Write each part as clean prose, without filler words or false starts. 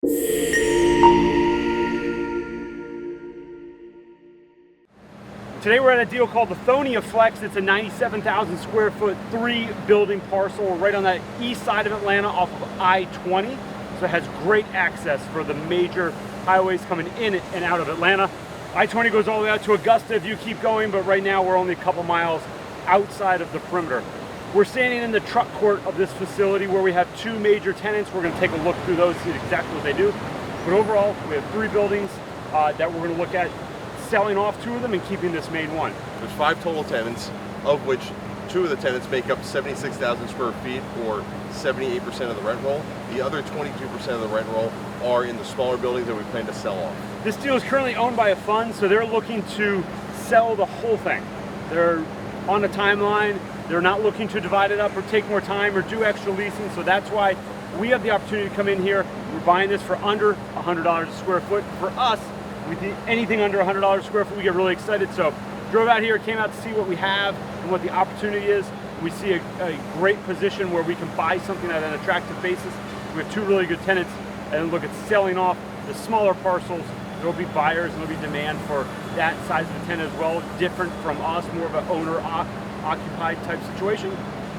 Today we're at a deal called the Thonia Flex. It's a 97,000 square foot, 3-building parcel right on the east side of Atlanta off of I-20. So it has great access for the major highways coming in and out of Atlanta. I-20 goes all the way out to Augusta if you keep going, but right now we're only a couple miles outside of the perimeter. We're standing in the truck court of this facility where we have 2 major tenants. We're going to take a look through those, see exactly what they do. But overall, we have 3 buildings that we're going to look at, selling off 2 of them and keeping this main one. There's 5 total tenants, of which 2 of the tenants make up 76,000 square feet, or 78% of the rent roll. The other 22% of the rent roll are in the smaller buildings that we plan to sell off. This deal is currently owned by a fund, so they're looking to sell the whole thing. They're on a timeline. They're not looking to divide it up or take more time or do extra leasing, so that's why we have the opportunity to come in here. We're buying this for under $100 a square foot. For us, with anything under $100 a square foot, we get really excited. So drove out here, came out to see what we have and what the opportunity is. We see a great position where we can buy something at an attractive basis. We have 2 really good tenants, and then look at selling off the smaller parcels. There'll be buyers and there'll be demand for that size of a tenant as well, different from us, more of an owner-occupied type situation.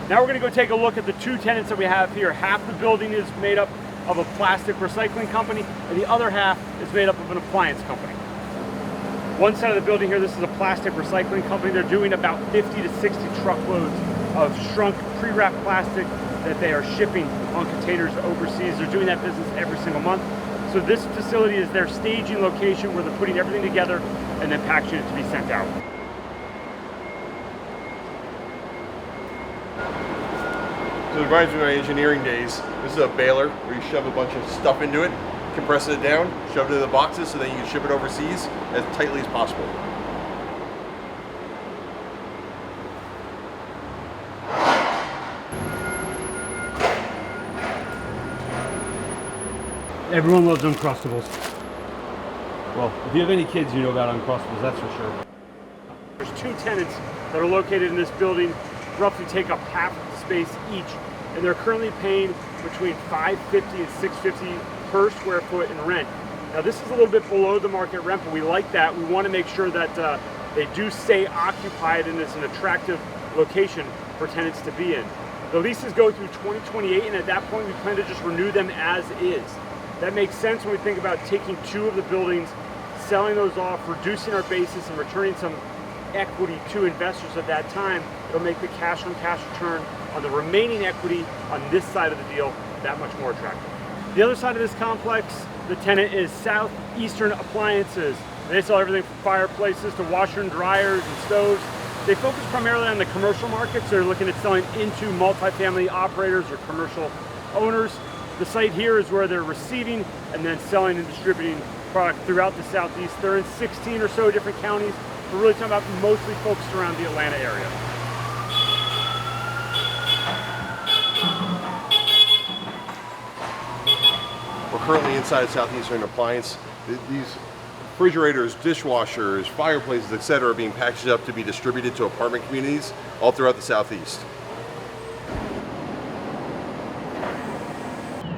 Now we're gonna go take a look at the 2 tenants that we have here. Half the building is made up of a plastic recycling company, and the other half is made up of an appliance company. One side of the building here, this is a plastic recycling company. They're doing about 50 to 60 truckloads of shrunk pre-wrapped plastic that they are shipping on containers overseas. They're doing that business every single month. So this facility is their staging location where they're putting everything together and then packaging it to be sent out. So it reminds me of my engineering days. This is a baler where you shove a bunch of stuff into it, compress it down, shove it in the boxes so that you can ship it overseas as tightly as possible. Everyone loves Uncrustables. Well, if you have any kids, you know about Uncrustables, that's for sure. There's 2 tenants that are located in this building, roughly take up half of the space each, and they're currently paying between $550 and $650 per square foot in rent. Now this is a little bit below the market rent, but we like that. We want to make sure that they do stay occupied and it's an attractive location for tenants to be in. The leases go through 2028, and at that point we plan to just renew them as is. That makes sense when we think about taking 2 of the buildings, selling those off, reducing our basis, and returning some equity to investors at that time. It'll make the cash on cash return on the remaining equity on this side of the deal that much more attractive. The other side of this complex, the tenant is Southeastern Appliances. They sell everything from fireplaces to washer and dryers and stoves. They focus primarily on the commercial markets. They're looking at selling into multifamily operators or commercial owners. The site here is where they're receiving and then selling and distributing product throughout the Southeast. They're in 16 or so different counties. We're really talking about mostly focused around the Atlanta area. We're currently inside of Southeastern Appliance. These refrigerators, dishwashers, fireplaces, etc. are being packaged up to be distributed to apartment communities all throughout the Southeast.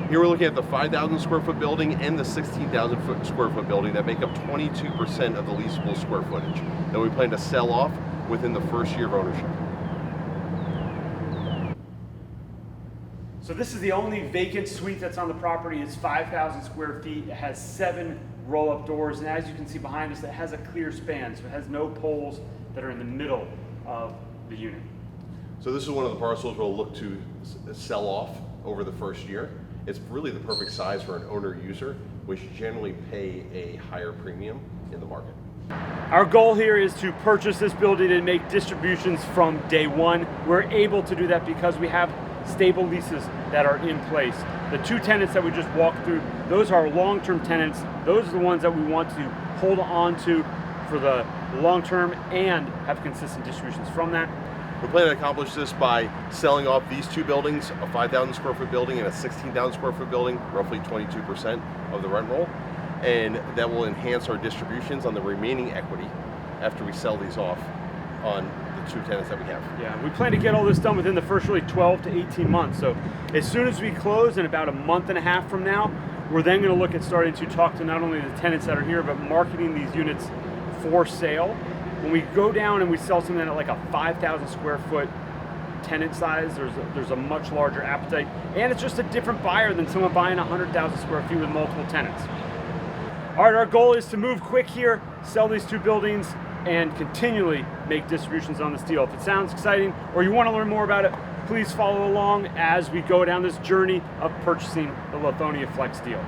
Here we're looking at the 5,000 square foot building and the 16,000 square foot building that make up 22% of the leasable square footage that we plan to sell off within the first year of ownership. So this is the only vacant suite that's on the property. It's 5,000 square feet. It has 7 roll-up doors, and as you can see behind us, it has a clear span, so it has no poles that are in the middle of the unit. So this is one of the parcels we'll look to sell off over the first year. It's really the perfect size for an owner-user, which generally pay a higher premium in the market. Our goal here is to purchase this building and make distributions from day one. We're able to do that because we have stable leases that are in place. The 2 tenants that we just walked through, those are long-term tenants. Those are the ones that we want to hold on to for the long term and have consistent distributions from that. We plan to accomplish this by selling off these 2 buildings, a 5,000 square foot building and a 16,000 square foot building, roughly 22% of the rent roll. And that will enhance our distributions on the remaining equity after we sell these off on the 2 tenants that we have. Yeah, we plan to get all this done within the first really 12 to 18 months. So as soon as we close in about a month and a half from now, We're then going to look at starting to talk to not only the tenants that are here, but marketing these units for sale. When we go down and we sell something at like a 5,000 square foot tenant size, there's a much larger appetite, and it's just a different buyer than someone buying 100,000 square feet with multiple tenants. All right, our goal is to move quick here, sell these 2 buildings, and continually make distributions on this deal. If it sounds exciting or you want to learn more about it, please follow along as we go down this journey of purchasing the Lithonia Flex deal.